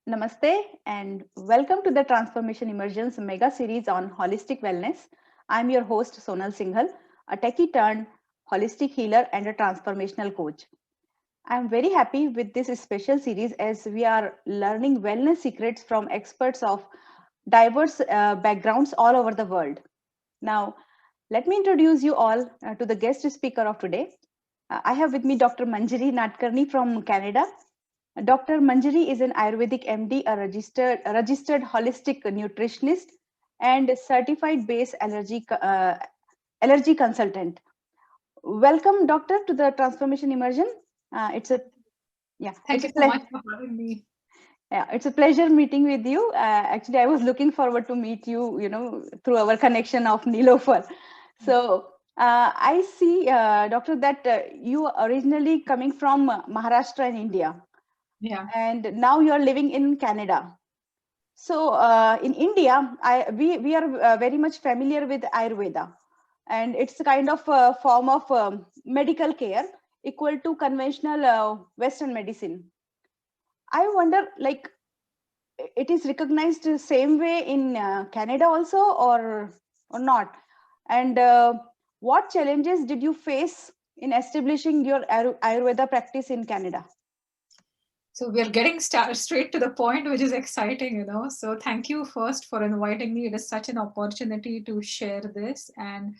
Namaste and welcome to the Transformation Emergence mega series on holistic wellness. I'm your host Sonal Singhal, a techie turned holistic healer and a transformational coach. I'm very happy with this special series as we are learning wellness secrets from experts of diverse backgrounds all over the world. Now, let me introduce you all to the guest speaker of today. I have with me Dr. Manjari Nadkarni from Canada. Dr. Manjari is an Ayurvedic MD, a registered holistic nutritionist, and a certified base allergy consultant. Welcome, doctor, to the Transformation Immersion. It's a yeah, Thank it's you a so much for having me. yeah, it's a pleasure meeting with you. Actually, I was looking forward to meet you, through our connection of Nilofer. So I see, doctor, that you originally coming from Maharashtra in India, Yeah. and now you are living in Canada. So in India, we are very much familiar with Ayurveda, and it's a kind of a form of medical care equal to conventional Western medicine. I wonder, like, it is recognized the same way in Canada also, or not? And what challenges did you face in establishing your Ayurveda practice in Canada? So we're getting straight to the point, which is exciting. So thank you first for inviting me. It is such an opportunity to share this. And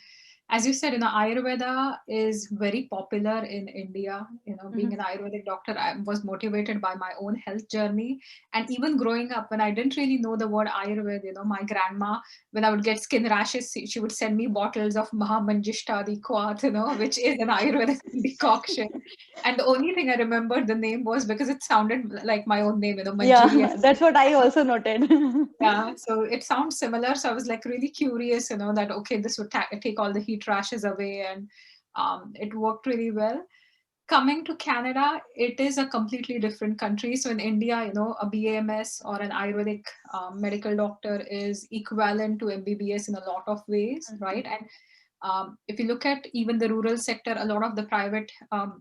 as you said, Ayurveda is very popular in India. Being Mhm. an Ayurvedic doctor, I was motivated by my own health journey. And even growing up, when I didn't really know the word Ayurveda, my grandma, when I would get skin rashes, she would send me bottles of Mahamanjishtadi Quat, which is an Ayurvedic decoction. And the only thing I remembered the name was because it sounded like my own name, Manjiri. Yeah, that's what I also noted. Yeah, so it sounds similar. So I was like really curious, that okay, this would take all the heat rashes away, and it worked really well. Coming to Canada, it is a completely different country. So in India, a BAMS or an Ayurvedic medical doctor is equivalent to MBBS in a lot of ways, right? And if you look at even the rural sector, a lot of the private,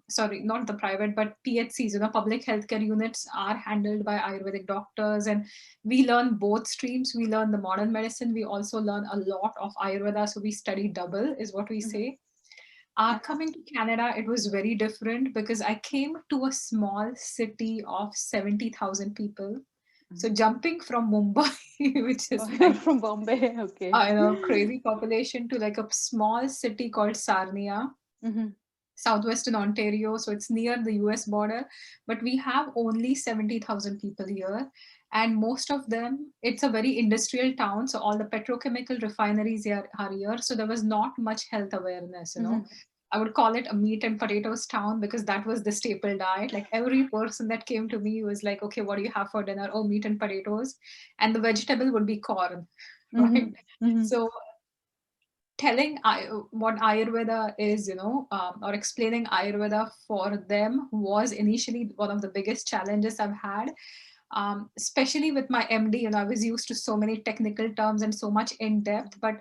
sorry, not the private, but PHCs, public healthcare units are handled by Ayurvedic doctors. And we learn both streams. We learn the modern medicine. We also learn a lot of Ayurveda. So we study double, is what we say. Coming to Canada, it was very different because I came to a small city of 70,000 people. So jumping from Mumbai, which is Oh, you're like from Bombay. Okay. I know, crazy population to like a small city called Sarnia, Mhm. southwestern Ontario. So it's near the US border, but we have only 70,000 people here. And most of them, it's a very industrial town. So all the petrochemical refineries are here. So there was not much health awareness. Mhm. I would call it a meat and potatoes town because that was the staple diet. Like every person that came to me was like, okay, what do you have for dinner? Oh, meat and potatoes. And the vegetable would be corn, right? Mhm. Mhm. So telling what Ayurveda is, or explaining Ayurveda for them was initially one of the biggest challenges I've had. Especially with my MD, I was used to so many technical terms and so much in depth, but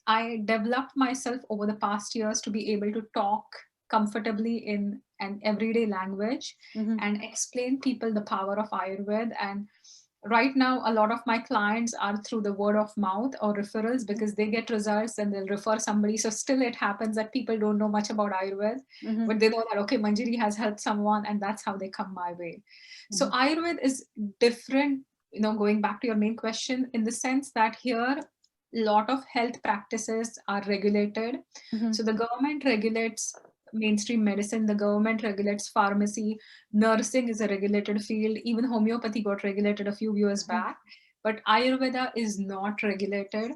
I developed myself over the past years to be able to talk comfortably in an everyday language Mhm. and explain people the power of Ayurveda. And right now, a lot of my clients are through the word of mouth or referrals because they get results and they'll refer somebody. So still it happens that people don't know much about Ayurveda, Mhm. but they know that, okay, Manjari has helped someone and that's how they come my way. So Mhm. Ayurveda is different, going back to your main question, in the sense that here lot of health practices are regulated. Mhm. So the government regulates mainstream medicine, the government regulates pharmacy, nursing is a regulated field, even homeopathy got regulated a few years Mhm. back, but Ayurveda is not regulated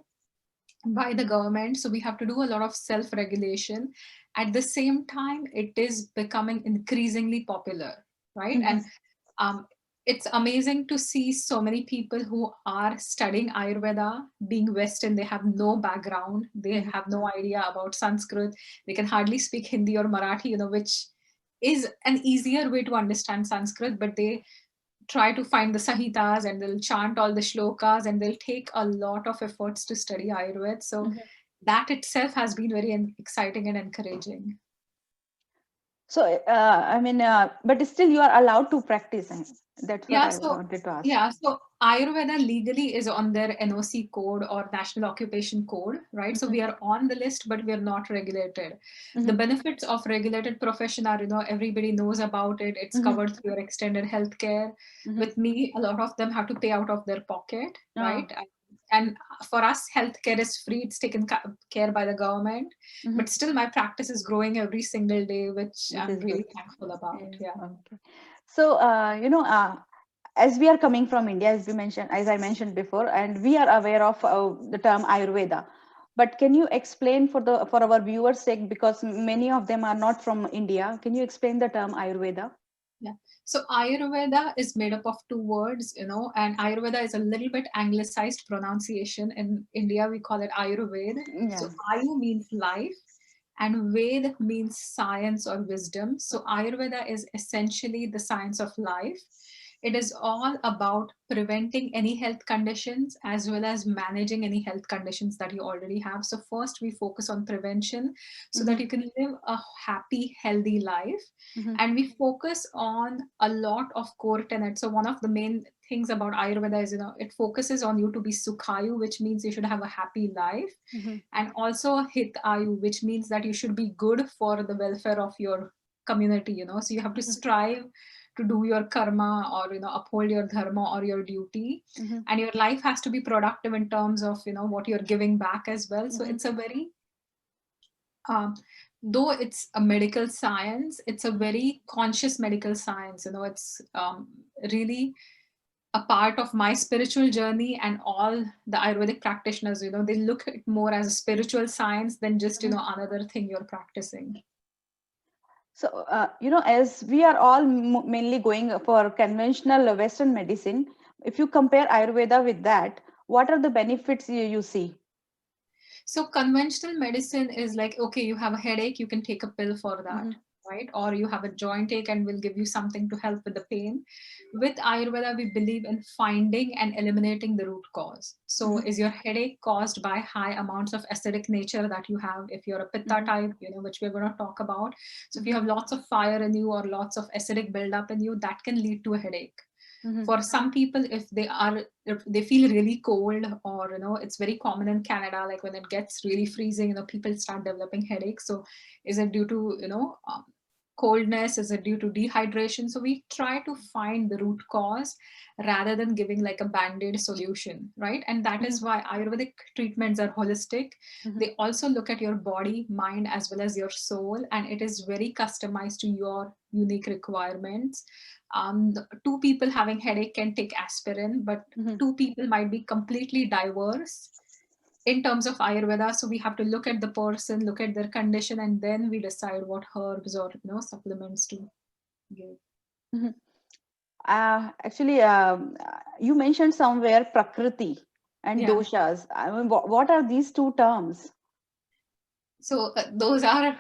by the government. So we have to do a lot of self regulation. At the same time, it is becoming increasingly popular, right? And Mhm. um, it's amazing to see so many people who are studying Ayurveda being Western. They have no background, they Mhm. have no idea about Sanskrit, they can hardly speak Hindi or Marathi, which is an easier way to understand Sanskrit, but they try to find the sahitas and they'll chant all the shlokas and they'll take a lot of efforts to study Ayurveda. So Mhm. that itself has been very exciting and encouraging. So, I mean, but still you are allowed to practice, That's what Yeah, I so wanted to ask. yeah, so Ayurveda legally is on their NOC code or National Occupation Code, right? So Mhm, we are on the list, but we are not regulated. The mhm, benefits of regulated profession are, everybody knows about it. It's mhm, covered through your extended healthcare. mhm. With me, a lot of them have to pay out of their pocket, Ah, right? And for us, healthcare is free. It's taken care by the government. mhm. But still, my practice is growing every single day, which Which I'm is good. really thankful about. Yeah. Yeah. Okay. So, as we are coming from India, as I mentioned before, and we are aware of the term Ayurveda. But can you explain for our viewers' sake, because many of them are not from India, can you explain the term Ayurveda? Yeah. So Ayurveda is made up of two words, and Ayurveda is a little bit anglicized pronunciation. In India, we call it Ayurved. Yeah. So Ayu means life, and Ved means science or wisdom. So Ayurveda is essentially the science of life. It is all about preventing any health conditions as well as managing any health conditions that you already have. So first we focus on prevention so that Mm-hmm, you can live a happy, healthy life. mm-hmm, And we focus on a lot of core tenets. So one of the main things about Ayurveda is, it focuses on you to be Sukhayu, which means you should have a happy life, mm-hmm, and also Hitayu, which means that you should be good for the welfare of your community. So you have to strive to do your karma, or uphold your dharma or your duty, mm-hmm, and your life has to be productive in terms of what you're giving back as well. So mm-hmm, it's a very um, though it's a medical science, it's a very conscious medical science. It's really a part of my spiritual journey, and all the Ayurvedic practitioners, they look at it more as a spiritual science than just, mm-hmm. another thing you're practicing. So, as we are all mainly going for conventional Western medicine, if you compare Ayurveda with that, what are the benefits you see? So conventional medicine is like, okay, you have a headache, you can take a pill for Mm-hmm, that, right? Or you have a joint ache and we'll give you something to help with the pain. With Ayurveda, we believe in finding and eliminating the root cause. So mm-hmm, is your headache caused by high amounts of acidic nature that you have? If you're a pitta mm-hmm, type, which we're going to talk about. So if you mm-hmm, have lots of fire in you or lots of acidic buildup in you, that can lead to a headache. mm-hmm, For some people, if they feel really cold, or it's very common in Canada, like when it gets really freezing, people start developing headaches. So is it due to coldness? Is it due to dehydration? So we try to find the root cause rather than giving like a band-aid solution, right? And that mm-hmm, is why Ayurvedic treatments are holistic. mm-hmm. They also look at your body, mind, as well as your soul, and it is very customized to your unique requirements. Two people having headache can take aspirin, but Mm-hmm. two people might be completely diverse in terms of Ayurveda. So we have to look at the person, look at their condition, and then we decide what herbs or supplements to give. Mm-hmm. Actually, you mentioned somewhere Prakriti and Yeah. doshas. I mean, what are these two terms? So those are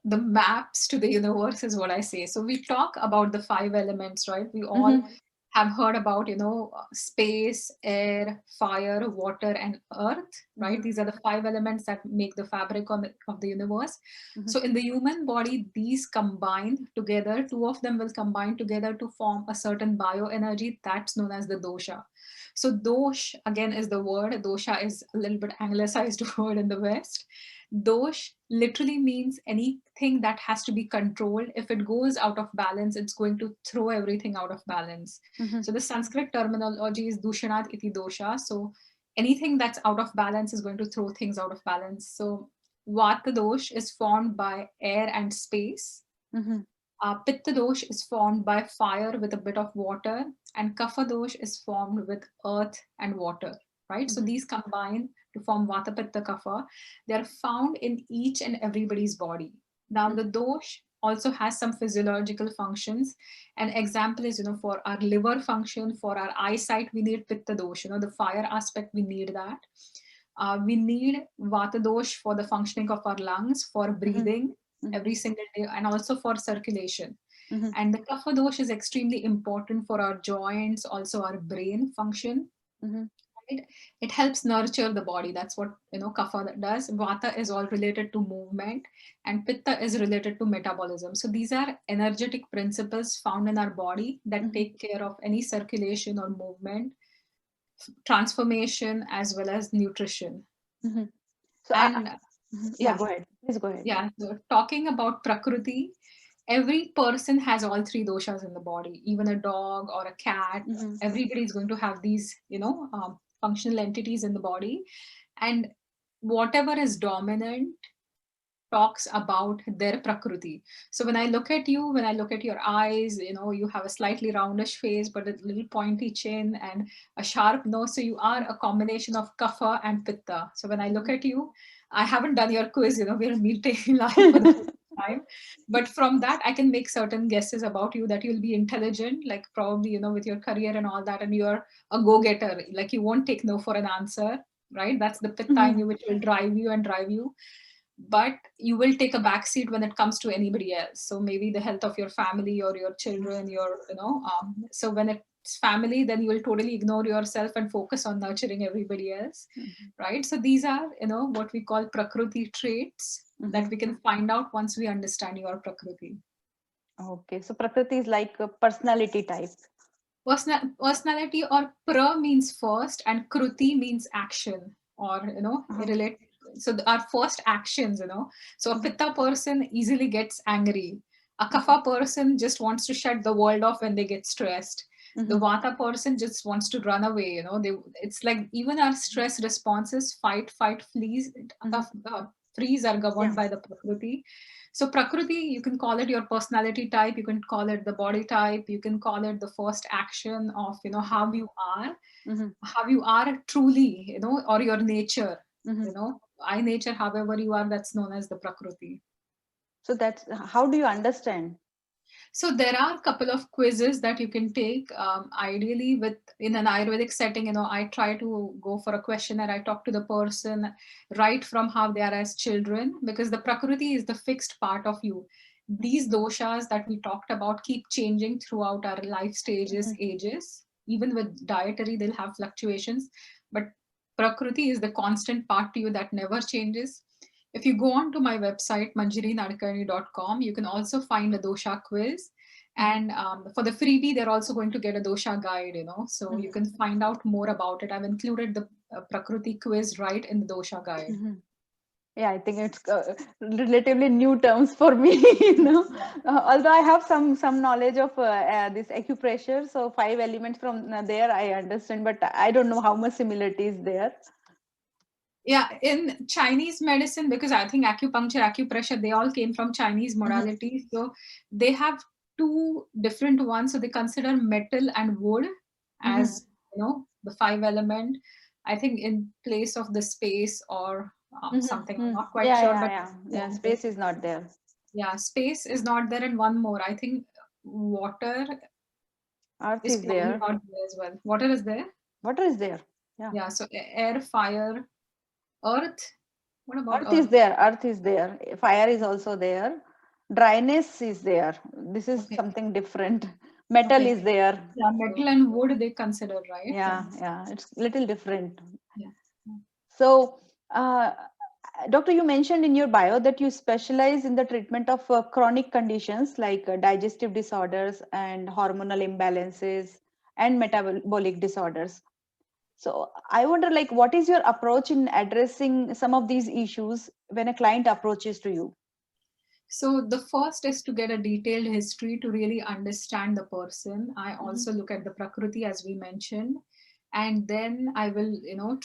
the maps to the universe, is what I say. So we talk about the five elements, right? We all Mm-hmm, have heard about, space, air, fire, water, and earth, mm-hmm, right? These are the five elements that make the fabric of the universe. mm-hmm, So in the human body, these combine together, two of them will combine together to form a certain bioenergy that's known as the dosha. So dosh, again, is the word. Dosha is a little bit anglicized word in the West. Dosh literally means anything that has to be controlled. If it goes out of balance, it's going to throw everything out of balance. mm-hmm, So the Sanskrit terminology is dushanat iti dosha. So anything that's out of balance is going to throw things out of balance. So Vata dosh is formed by air and space. mm-hmm, Pitta dosh is formed by fire with a bit of water, and Kapha dosh is formed with earth and water, right? So mm-hmm, these combine to form Vata, Pitta, Kapha. They are found in each and everybody's body. Now, the dosh also has some physiological functions. An example is, for our liver function, for our eyesight, we need Pitta dosh, the fire aspect, we need that. We need Vata dosh for the functioning of our lungs, for mm-hmm, breathing mm-hmm, every single day, and also for circulation. mm-hmm, And the kapha dosh is extremely important for our joints, also our brain function. mm-hmm, It helps nurture the body. That's what kapha does. Vata is all related to movement, and pitta is related to metabolism. So these are energetic principles found in our body that Mhm. take care of any circulation or movement, transformation, as well as nutrition. Mhm. So, And yeah, yeah, go ahead. Please go ahead. yeah, so talking about prakriti, every person has all three doshas in the body. Even a dog or a cat, Mhm. everybody is going to have these functional entities in the body. And whatever is dominant talks about their prakriti. So when I look at you, when I look at your eyes, you have a slightly roundish face but a little pointy chin and a sharp nose. So you are a combination of kapha and pitta. So when I look at you, I haven't done your quiz, we're meeting live for the first time, but from that I can make certain guesses about you, that you'll be intelligent, like probably with your career and all that, and you're a go-getter, like you won't take no for an answer, right? That's the pitta in Mhm. you, which will drive you and drive you. But you will take a backseat when it comes to anybody else. So maybe the health of your family or your children, so when it's family, then you will totally ignore yourself and focus on nurturing everybody else, Mhm. right? So these are what we call prakriti traits that Mhm. we can find out once we understand your prakriti. Okay, so Prakriti is like a personality type. Personality, or pra means first and kruti means action, or Uh-huh. relate. So our first actions, so a Mhm. pitta person easily gets angry. A Mhm. kapha person just wants to shut the world off when they get stressed. The Mhm. vata person just wants to run away, it's like even our stress responses, fight, Mhm. freeze, are governed Yeah. by the prakriti. So prakriti, you can call it your personality type, you can call it the body type, you can call it the first action of how you are, Mhm. truly, or your nature, Mhm. I nature, however you are, that's known as the prakriti. So that's how do you understand? So there are a couple of quizzes that you can take. Ideally, with in an Ayurvedic setting, I try to go for a questionnaire. I talk to the person right from how they are as children, because the prakriti is the fixed part of you. These doshas that we talked about keep changing throughout our life stages, Mhm. ages. Even with dietary, they'll have fluctuations, but prakriti is the constant part to you that never changes. If you go on to my website, manjarinadkarni.com, you can also find a dosha quiz. Mhm. And for the freebie, they're also going to get a dosha guide, so you Mhm. can find out more about it. I've included the Prakriti quiz right in the dosha guide. Mhm. Yeah, I think it's relatively new terms for me. Although I have some knowledge of this acupressure, so 5 elements from there I understand, but I don't know how much similarity is there. Yeah, in Chinese medicine, because I think acupuncture, acupressure, they all came from Chinese Mhm. modality. So they have two different ones. So they consider metal and wood Mhm. as, the 5 element. I think in place of the space or Mhm. something. I'm Mhm. not quite Yeah, sure, yeah, but yeah, yeah. yeah, Space is not there. yeah, space is not there. And one more, I think water Earth is is probably there. not there as well. Water is there. Water is there. Yeah. Yeah. So air, fire, earth. What about Earth is earth? there. Earth is there. Fire is also there. Dryness is there. This is Okay. something different. Metal Okay. is there. Yeah, So metal and wood they consider, right? yeah, yeah, it's little different. Yeah. So, uh, Doctor, you mentioned in your bio that you specialize in the treatment of chronic conditions like digestive disorders and hormonal imbalances and metabolic disorders. So, I wonder, like, what is your approach in addressing some of these issues when a client approaches to you? So the first is to get a detailed history to really understand the person. I Mhm. also look at the prakriti as we mentioned, and then I will,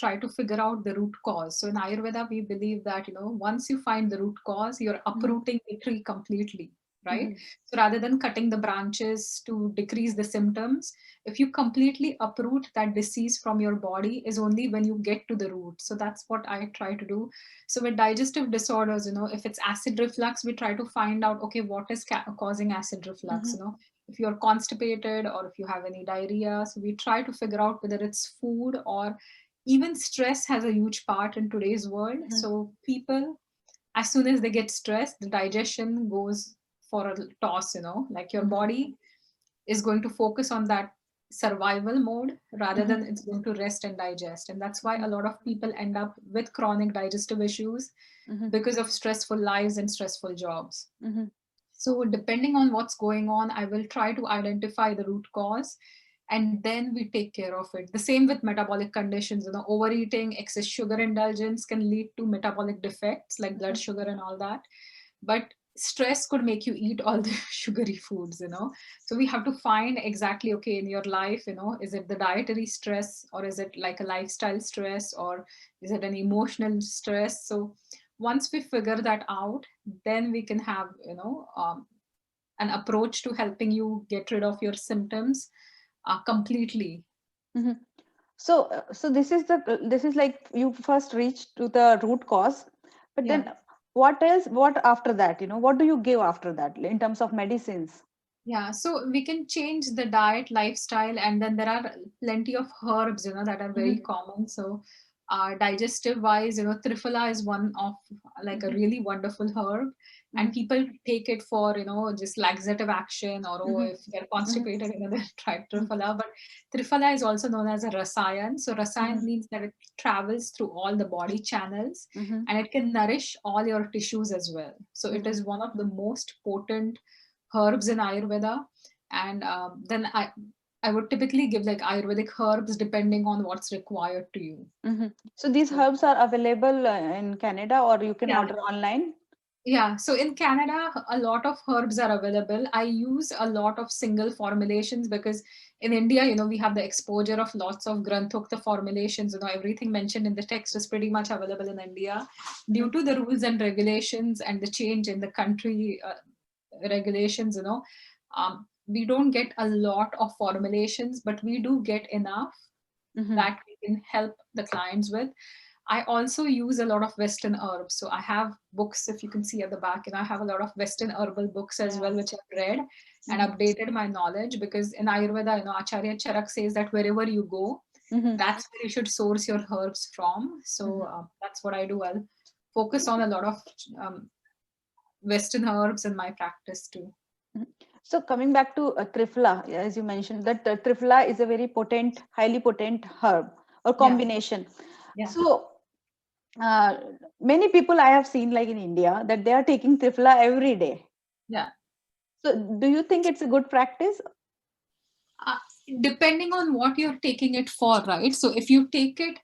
try to figure out the root cause. So in Ayurveda, we believe that, once you find the root cause, you're Mhm. uprooting the tree completely, right? Mhm. So rather than cutting the branches to decrease the symptoms, if you completely uproot that disease from your body, is only when you get to the root. So that's what I try to do. So with digestive disorders, if it's acid reflux, we try to find out, okay, what is causing acid reflux, Mhm. if you're constipated or if you have any diarrhea. So we try to figure out whether it's food, or even stress has a huge part in today's world. Mhm. So people, as soon as they get stressed, the digestion goes for a toss, like your Mhm. body is going to focus on that survival mode rather Mhm. than it's going to rest and digest. And that's why a lot of people end up with chronic digestive issues Mhm. because of stressful lives and stressful jobs. Mhm. So, depending on what's going on, I will try to identify the root cause and then we take care of it. The same with metabolic conditions, overeating, excess sugar indulgence can lead to metabolic defects like blood Mhm. sugar and all that. But stress could make you eat all the sugary foods. So we have to find exactly, okay, in your life, is it the dietary stress, or is it like a lifestyle stress, or is it an emotional stress? So once we figure that out, then we can have, an approach to helping you get rid of your symptoms completely. Mhm. So this is like you first reach to the root cause, but Yeah. then what else? What after that? What do you give after that in terms of medicines? Yeah, so we can change the diet, lifestyle, and then there are plenty of herbs, that are very Mhm. common. So, digestive wise, Triphala is one of like a Mhm. really wonderful herb, and Mhm. people take it for, just laxative action, or oh, Mhm. if they're Mhm. constipated, they try Mhm. Triphala. But Triphala is also known as a rasayan. So, rasayan Mhm. means that it travels through all the body channels Mhm. and it can nourish all your tissues as well. So, it Mhm. is one of the most potent herbs in Ayurveda, and then I would typically give like Ayurvedic herbs depending on what's required to you. Mhm. So these So herbs are available in Canada, or you can yeah, order online. yeah. So in Canada, a lot of herbs are available. I use a lot of single formulations because in India, we have the exposure of lots of Granthokta formulations. Everything mentioned in the text is pretty much available in India due Mhm. to the rules and regulations and the change in the country regulations. We don't get a lot of formulations, but we do get enough Mhm. that we can help the clients with. I also use a lot of Western herbs. So I have books, if you can see at the back, and I have a lot of Western herbal books as Yeah. well, which I've read and Mhm. updated my knowledge. Because in Ayurveda, Acharya Charak says that wherever you go, Mhm. that's where you should source your herbs from. So Mhm. that's what I do. I'll focus on a lot of um, Western herbs in my practice too. Mhm. So coming back to Triphala, as you mentioned, that Triphala is a very potent, highly potent herb or Yeah, combination. yeah, So uh, many people I have seen, like in India, that they are taking Triphala every day. yeah. So do you think it's a good practice? uh, Depending on what you're taking it for, right? So if you take it,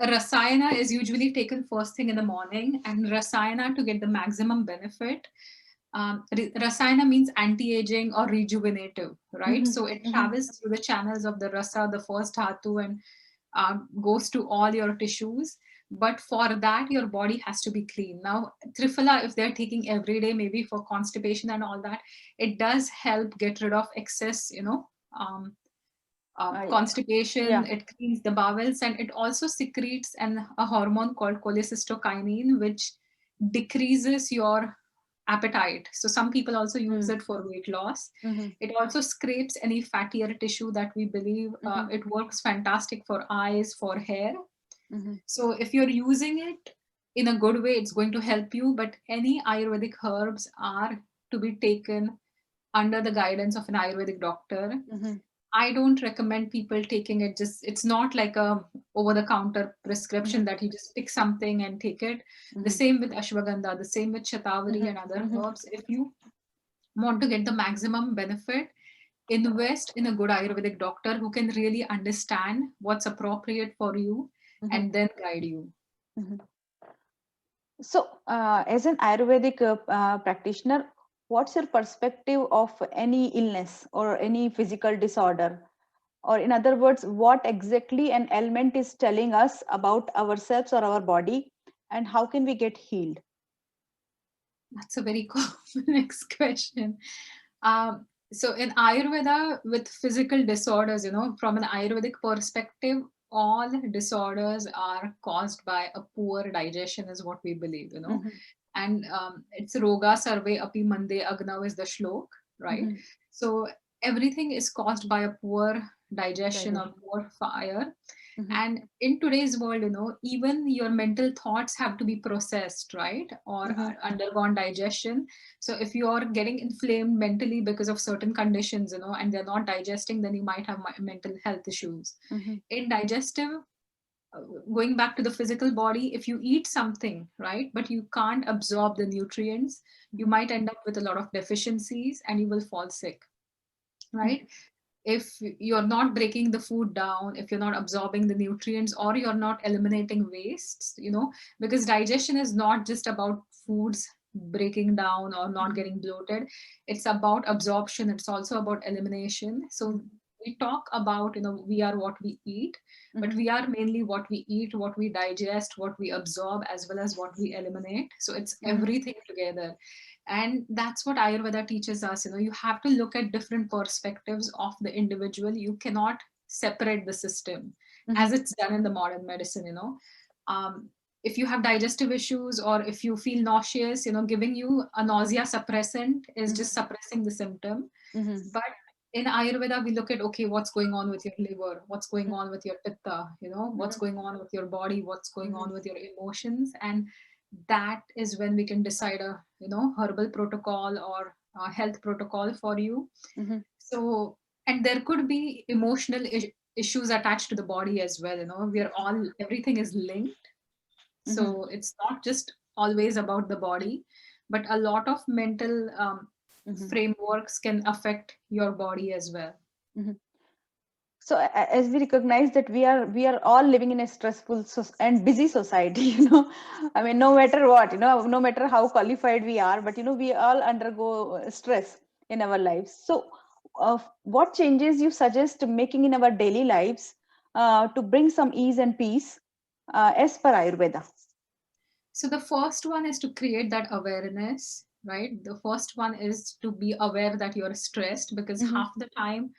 Rasayana is usually taken first thing in the morning, and Rasayana to get the maximum benefit. Rasayana means anti-aging or rejuvenative, right? Mhm. So it Mhm. travels through the channels of the rasa, the first dhatu, and goes to all your tissues. But for that, your body has to be clean. Now, Triphala, if they're taking every day, maybe for constipation and all that, it does help get rid of excess, um, Yeah. constipation. Yeah. It cleans the bowels, and it also secretes a hormone called cholecystokinin, which decreases your appetite. So some people also use Mm. it for weight loss. Mhm. It also scrapes any fattier tissue that we believe. Mhm. It works fantastic for eyes, for hair. Mhm. So if you're using it in a good way, it's going to help you. But any Ayurvedic herbs are to be taken under the guidance of an Ayurvedic doctor. Mhm. I don't recommend people taking it just, it's not like a over the counter prescription Mhm. that you just pick something and take it. The Mhm. same with ashwagandha, the same with shatavari Mhm. and other Mhm. herbs. If you want to get the maximum benefit, invest in a good Ayurvedic doctor who can really understand what's appropriate for you Mhm. and then guide you. Mhm. So, as an Ayurvedic practitioner, what's your perspective of any illness or any physical disorder? Or, in other words, what exactly an ailment is telling us about ourselves or our body, and how can we get healed? That's a very complex question. So in Ayurveda, with physical disorders, from an Ayurvedic perspective, all disorders are caused by a poor digestion, is what we believe. Mhm. And it's Roga Sarve Api Mande Agnav is the shlok, right? Mhm. So everything is caused by a poor digestion or Digestion. poor fire. Mhm. And in today's world, even your mental thoughts have to be processed, right? Or Mhm. undergone digestion. So if you are getting inflamed mentally because of certain conditions, and they're not digesting, then you might have mental health issues. Mhm. In digestive, uh, going back to the physical body, if you eat something, right, but you can't absorb the nutrients, you Mhm. might end up with a lot of deficiencies and you will fall sick, Mhm. right? If you're not breaking the food down, if you're not absorbing the nutrients, or you're not eliminating wastes, because digestion is not just about foods breaking down or not Mhm. getting bloated. It's about absorption, it's also about elimination. So we talk about, we are what we eat, but Mhm. we are mainly what we eat, what we digest, what we absorb, as well as what we eliminate. So it's Mhm. everything together. And that's what Ayurveda teaches us. You have to look at different perspectives of the individual. You cannot separate the system as Mhm. it's done in the modern medicine. um, if you have digestive issues, or if you feel nauseous, giving you a nausea suppressant is Mhm. just suppressing the symptom. Mhm. But in Ayurveda, we look at, okay, what's going on with your liver, what's going Mhm. on with your pitta, what's Mhm. going on with your body, what's going Mhm. on with your emotions. And that is when we can decide a, herbal protocol or a health protocol for you. Mhm. So, and there could be emotional issues attached to the body as well. We are all, everything is linked. Mhm. So it's not just always about the body, but a lot of mental Mhm. frameworks can affect your body as well. Mhm. So as we recognize that we are all living in a stressful and busy society, I mean, no matter what, no matter how qualified we are, but we all undergo stress in our lives. So what changes you suggest making in our daily lives to bring some ease and peace as per Ayurveda? So the first one is to create that awareness, right? The first one is to be aware that you're stressed, because Mm-hmm. half the time,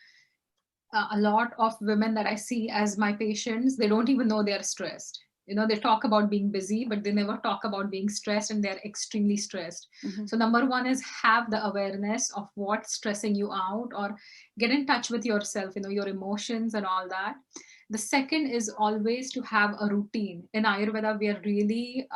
a lot of women that I see as my patients, they don't even know they're stressed. They talk about being busy, but they never talk about being stressed, and they're extremely stressed. Mm-hmm. So number one is have the awareness of what's stressing you out, or get in touch with yourself, your emotions and all that. The second is always to have a routine. In Ayurveda, we are really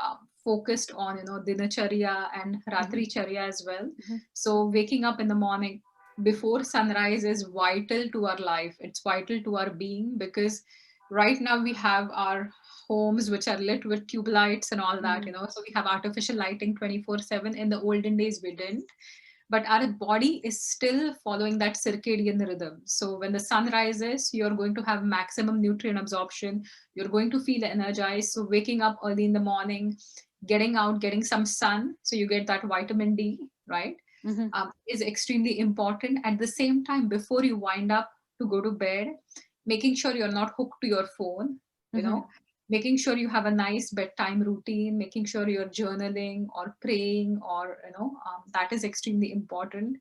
focused on, dinacharya and Mm-hmm. ratri charya as well. Mm-hmm. So waking up in the morning before sunrise is vital to our life. It's vital to our being, because right now we have our homes which are lit with tube lights and all that, Mm-hmm. so we have artificial lighting 24/7. In the olden days we didn't, but our body is still following that circadian rhythm. So when the sun rises, you're going to have maximum nutrient absorption, you're going to feel energized. So waking up early in the morning, getting out, getting some sun, so you get that vitamin D, right? Mm-hmm. Is extremely important. At the same time, before you wind up to go to bed, making sure you're not hooked to your phone, you Mm-hmm. know, making sure you have a nice bedtime routine, making sure you're journaling or praying, or, that is extremely important.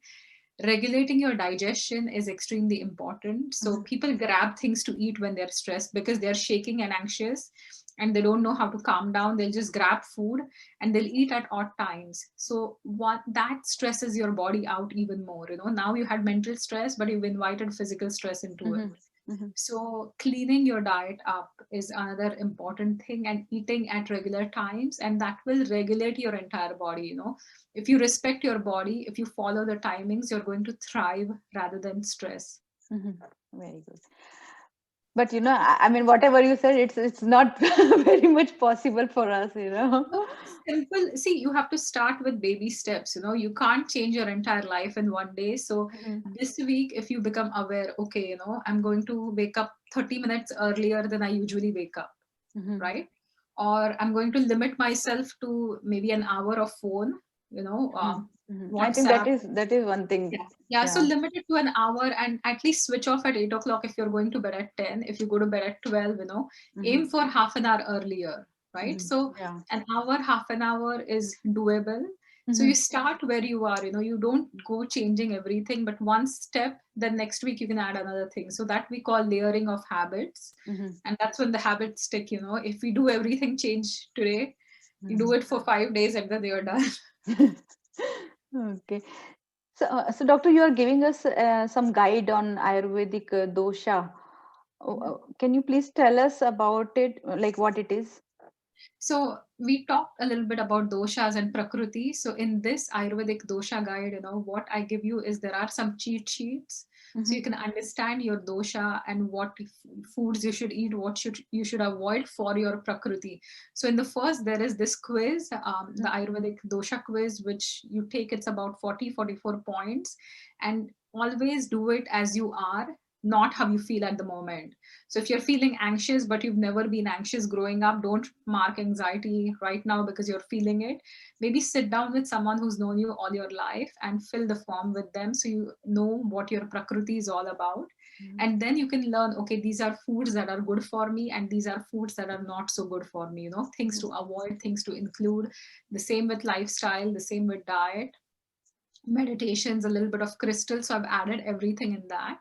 Regulating your digestion is extremely important. So Mm-hmm. people grab things to eat when they're stressed because they're shaking and anxious, and they don't know how to calm down. They'll just grab food and they'll eat at odd times. So what that stresses your body out even more. Now you had mental stress, but you've invited physical stress into it. Mm-hmm. So cleaning your diet up is another important thing, and eating at regular times, and that will regulate your entire body. If you respect your body, if you follow the timings, you're going to thrive rather than stress. Mm-hmm. Very good. But I mean, whatever you said, it's not very much possible for us. No, it's simple. See, you have to start with baby steps. You can't change your entire life in one day. So Mhm. this week, if you become aware, okay, I'm going to wake up 30 minutes earlier than I usually wake up, Mhm. right? Or I'm going to limit myself to maybe an hour of phone, you know, Mhm. um, Mhm. I think that WhatsApp. is one thing. Yeah. So Yeah. limit it to an hour, and at least switch off at 8 o'clock if you're going to bed at 10. If you go to bed at 12, Mhm. aim for half an hour earlier, right? Mhm. So Yeah. an hour, half an hour is doable. So you Mhm. start where you are, you don't go changing everything, but one step, then next week you can add another thing. So that we call layering of habits. Mhm. And that's when the habits stick. If we do everything change today, you do Mhm. it for 5 days and then you're done. Okay. So, doctor, you are giving us some guide on Ayurvedic dosha. Can you please tell us about it, like what it is? So we talked a little bit about doshas and prakriti. So in this Ayurvedic dosha guide, what I give you is there are some cheat sheets. So you can understand your dosha and what foods you should eat, what you should avoid for your prakriti. So in the first, there is this quiz, the Ayurvedic dosha quiz, which you take. It's about 44 points, and always do it as you are, not how you feel at the moment. So if you're feeling anxious, but you've never been anxious growing up, don't mark anxiety right now because you're feeling it. Maybe sit down with someone who's known you all your life and fill the form with them so you know what your prakriti is all about. And then you can learn, okay, these are foods that are good for me and these are foods that are not so good for me, things to avoid, things to include. The same with lifestyle, the same with diet, meditations, a little bit of crystal. So I've added everything in that.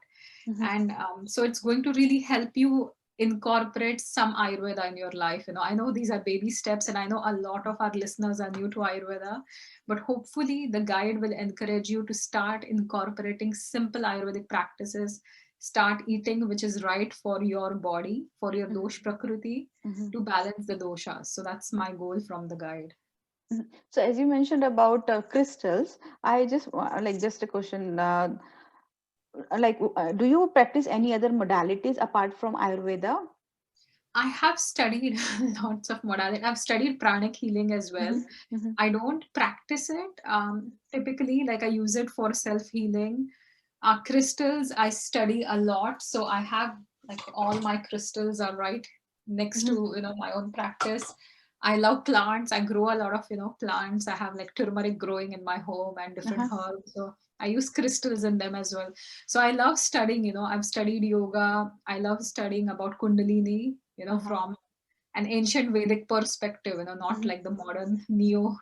And so it's going to really help you incorporate some Ayurveda in your life. I know these are baby steps, and I know a lot of our listeners are new to Ayurveda, but hopefully the guide will encourage you to start incorporating simple Ayurvedic practices, start eating which is right for your body, for your dosh prakriti, to balance the doshas. So that's my goal from the guide. So as you mentioned about crystals, I just like just a question. Do you practice any other modalities apart from Ayurveda? I have studied lots of modality. I've studied pranic healing as well. I don't practice it. Typically, like I use it for self healing. Crystals, I study a lot. So I have like all my crystals are right next to, my own practice. I love plants. I grow a lot of, plants. I have like turmeric growing in my home and different herbs. So I use crystals in them as well. So I love studying, I've studied yoga. I love studying about Kundalini, from an ancient Vedic perspective, not like the modern neo.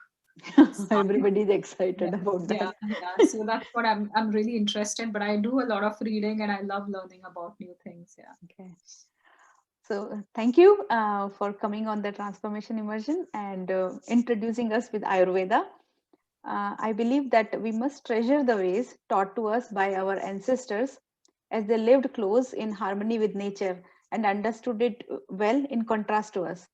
Everybody's excited about Yeah, that. yeah. So that's what I'm really interested. But I do a lot of reading and I love learning about new things. Yeah. Okay. So thank you for coming on the Transformation Immersion and introducing us with Ayurveda. I believe that we must treasure the ways taught to us by our ancestors as they lived close in harmony with nature and understood it well in contrast to us.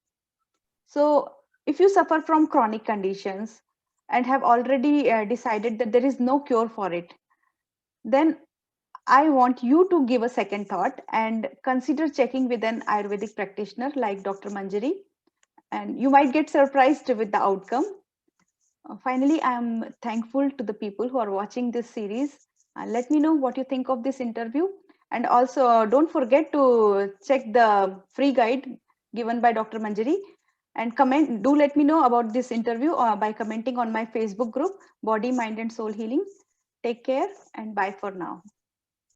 So, if you suffer from chronic conditions and have already decided that there is no cure for it, then I want you to give a second thought and consider checking with an Ayurvedic practitioner like Dr. Manjari, and you might get surprised with the outcome. Finally, I am thankful to the people who are watching this series. Let me know what you think of this interview. And also, don't forget to check the free guide given by Dr. Manjari and comment. Do let me know about this interview by commenting on my Facebook group, Body, Mind, and Soul Healing. Take care and bye for now.